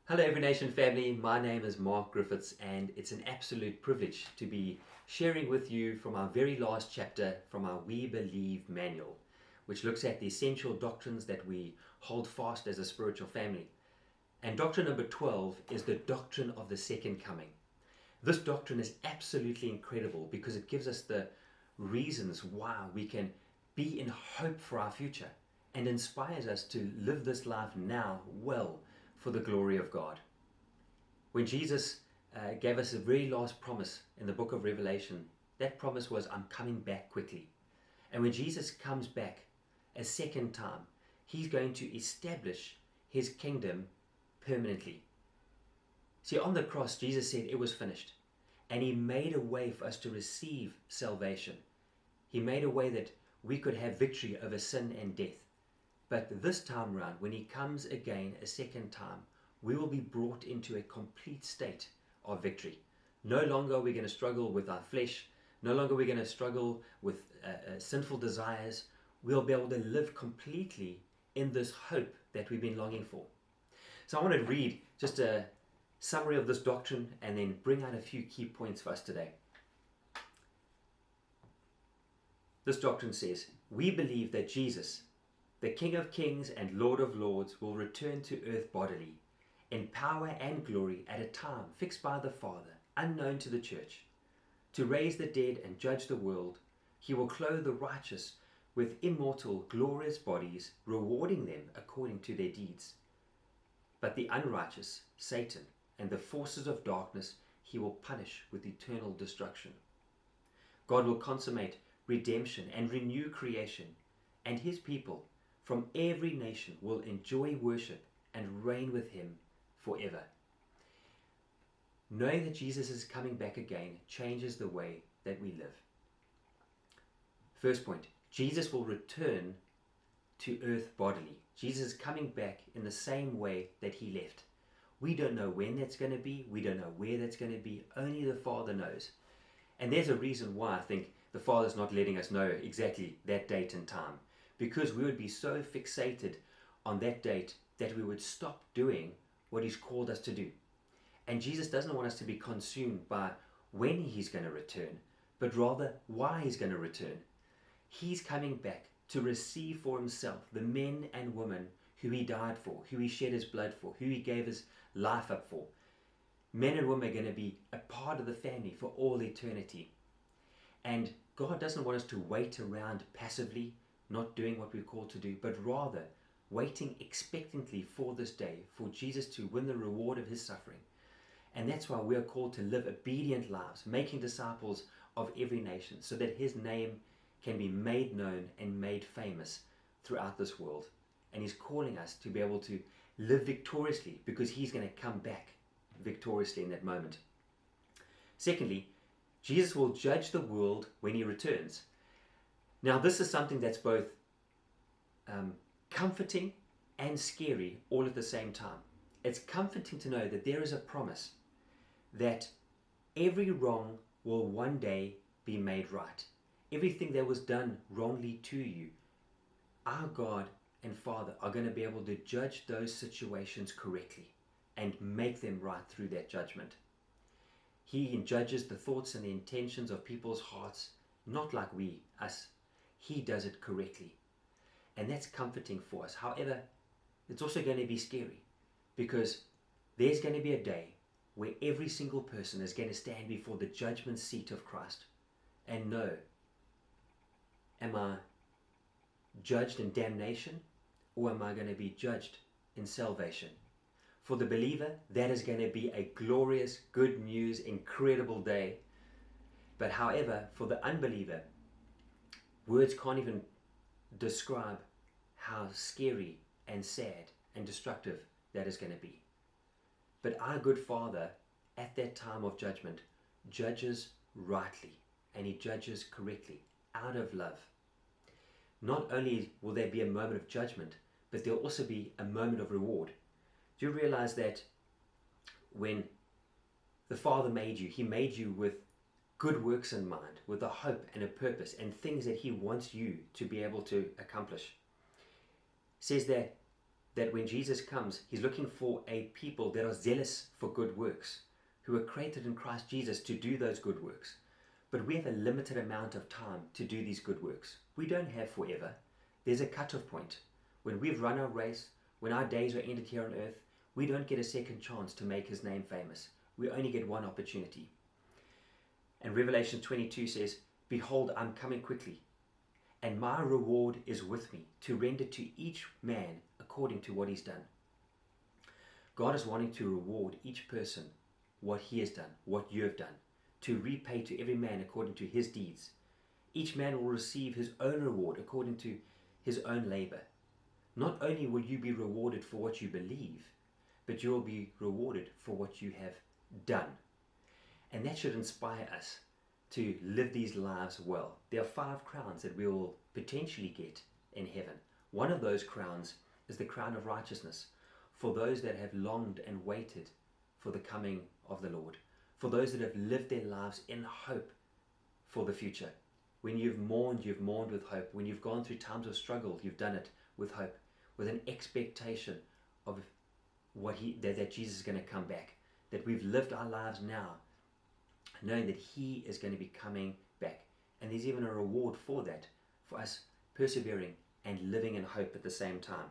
Hello Every Nation family, my name is Mark Griffiths and it's an absolute privilege to be sharing with you from our very last chapter from our We Believe manual, which looks at the essential doctrines that we hold fast as a spiritual family. And doctrine number 12 is the Doctrine of the Second Coming. This doctrine is absolutely incredible because it gives us the reasons why we can be in hope for our future and inspires us to live this life now well for the glory of God. When Jesus gave us the very last promise in the book of Revelation, that promise was, I'm coming back quickly. And when Jesus comes back a second time, he's going to establish his kingdom permanently. See, on the cross, Jesus said it was finished. And he made a way for us to receive salvation. He made a way that we could have victory over sin and death. But this time round, when he comes again a second time, we will be brought into a complete state of victory. No longer are we going to struggle with our flesh. No longer are we going to struggle with sinful desires. We'll be able to live completely in this hope that we've been longing for. So I want to read just a summary of this doctrine and then bring out a few key points for us today. This doctrine says, we believe that Jesus, the King of Kings and Lord of Lords, will return to earth bodily, in power and glory at a time fixed by the Father, unknown to the church. To raise the dead and judge the world, he will clothe the righteous with immortal, glorious bodies, rewarding them according to their deeds. But the unrighteous, Satan, and the forces of darkness he will punish with eternal destruction. God will consummate redemption and renew creation, and his people from every nation will enjoy worship and reign with him forever. Knowing that Jesus is coming back again changes the way that we live. First point, Jesus will return to earth bodily. Jesus is coming back in the same way that he left. We don't know when that's going to be. We don't know where that's going to be. Only the Father knows. And there's a reason why I think the Father's not letting us know exactly that date and time. Because we would be so fixated on that date that we would stop doing what he's called us to do. And Jesus doesn't want us to be consumed by when he's going to return, but rather why he's going to return. He's coming back to receive for himself the men and women who he died for, who he shed his blood for, who he gave his life up for. Men and women are going to be a part of the family for all eternity. And God doesn't want us to wait around passively, not doing what we're called to do, but rather waiting expectantly for this day, for Jesus to win the reward of his suffering. And that's why we are called to live obedient lives, making disciples of every nation, so that his name can be made known and made famous throughout this world. And he's calling us to be able to live victoriously, because he's going to come back victoriously in that moment. Secondly, Jesus will judge the world when he returns. Now, this is something that's both comforting and scary all at the same time. It's comforting to know that there is a promise that every wrong will one day be made right. Everything that was done wrongly to you, our God and Father are going to be able to judge those situations correctly and make them right through that judgment. He judges the thoughts and the intentions of people's hearts, not like us. He does it correctly. And that's comforting for us. However, it's also going to be scary, because there's going to be a day where every single person is going to stand before the judgment seat of Christ and know, am I judged in damnation, or am I going to be judged in salvation? For the believer, that is going to be a glorious, good news, incredible day. But however, for the unbeliever, words can't even describe how scary and sad and destructive that is going to be. But our good Father, at that time of judgment, judges rightly, and he judges correctly, out of love. Not only will there be a moment of judgment, but there'll also be a moment of reward. Do you realize that when the Father made you, he made you with good works in mind, with a hope and a purpose and things that he wants you to be able to accomplish? It says that that when Jesus comes, he's looking for a people that are zealous for good works, who are created in Christ Jesus to do those good works. But we have a limited amount of time to do these good works. We don't have forever. There's a cutoff point. When we've run our race, when our days are ended here on earth, we don't get a second chance to make his name famous. We only get one opportunity. And Revelation 22 says, "Behold, I'm coming quickly, and my reward is with me, to render to each man according to what he's done." God is wanting to reward each person what he has done, what you have done, to repay to every man according to his deeds. Each man will receive his own reward according to his own labor. Not only will you be rewarded for what you believe, but you will be rewarded for what you have done. And that should inspire us to live these lives well. There are 5 crowns that we will potentially get in heaven. One of those crowns is the crown of righteousness for those that have longed and waited for the coming of the Lord, for those that have lived their lives in hope for the future. When you've mourned with hope. When you've gone through times of struggle, you've done it with hope, with an expectation of that Jesus is going to come back, that we've lived our lives now knowing that he is going to be coming back. And there's even a reward for that, for us persevering and living in hope at the same time.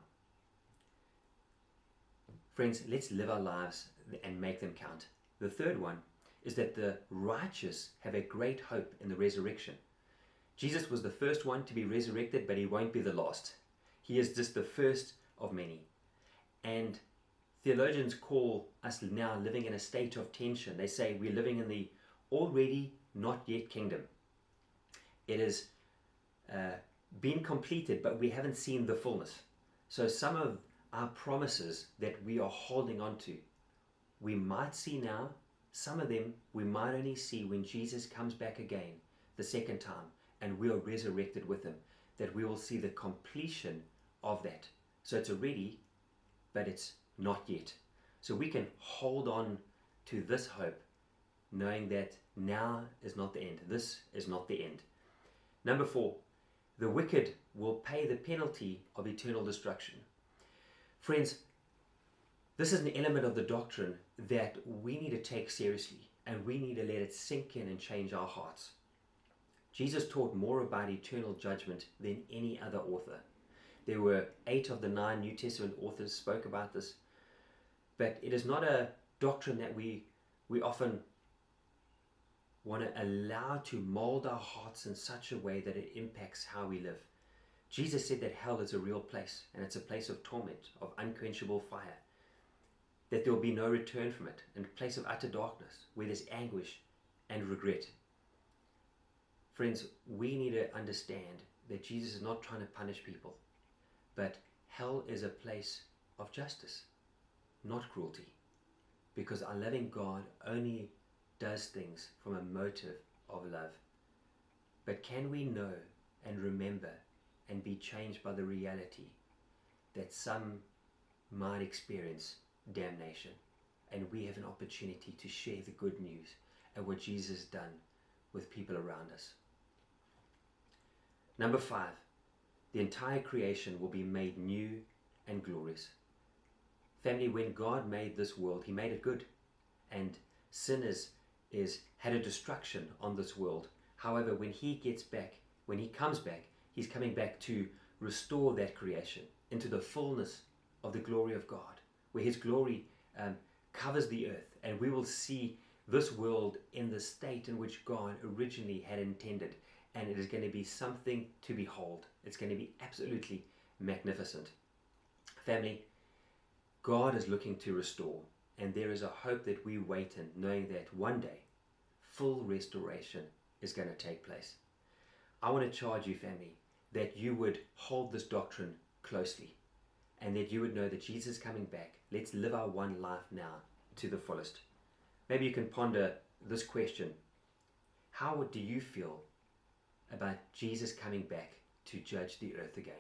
Friends, let's live our lives and make them count. The third one is that the righteous have a great hope in the resurrection. Jesus was the first one to be resurrected, but he won't be the last. He is just the first of many. And theologians call us now living in a state of tension. They say we're living in the already not yet kingdom. It has been completed, but we haven't seen the fullness. So some of our promises that we are holding on to, we might see now. Some of them we might only see when Jesus comes back again the second time and we are resurrected with him, that we will see the completion of that. So it's already, but it's not yet. So we can hold on to this hope, knowing that now is not the end. This is not the end. Number 4, the wicked will pay the penalty of eternal destruction. Friends, this is an element of the doctrine that we need to take seriously, and we need to let it sink in and change our hearts. Jesus taught more about eternal judgment than any other author. There were 8 of the 9 New Testament authors spoke about this, but it is not a doctrine that we often want to allow to mold our hearts in such a way that it impacts how we live. Jesus said that hell is a real place, and it's a place of torment, of unquenchable fire, that there will be no return from it, and a place of utter darkness where there's anguish and regret. Friends, we need to understand that Jesus is not trying to punish people, but hell is a place of justice, not cruelty, because our loving God only does things from a motive of love. But can we know and remember and be changed by the reality that some might experience damnation, and we have an opportunity to share the good news and what Jesus has done with people around us. Number 5, the entire creation will be made new and glorious. Family, when God made this world, he made it good, and sin had a destruction on this world. However, when he comes back, he's coming back to restore that creation into the fullness of the glory of God, where his glory covers the earth, and we will see this world in the state in which God originally had intended, and it is going to be something to behold. It's going to be absolutely magnificent. Family, God is looking to restore, and there is a hope that we wait in, knowing that one day full restoration is going to take place. I want to charge you, family, that you would hold this doctrine closely, and that you would know that Jesus is coming back. Let's live our one life now to the fullest. Maybe you can ponder this question: how do you feel about Jesus coming back to judge the earth again?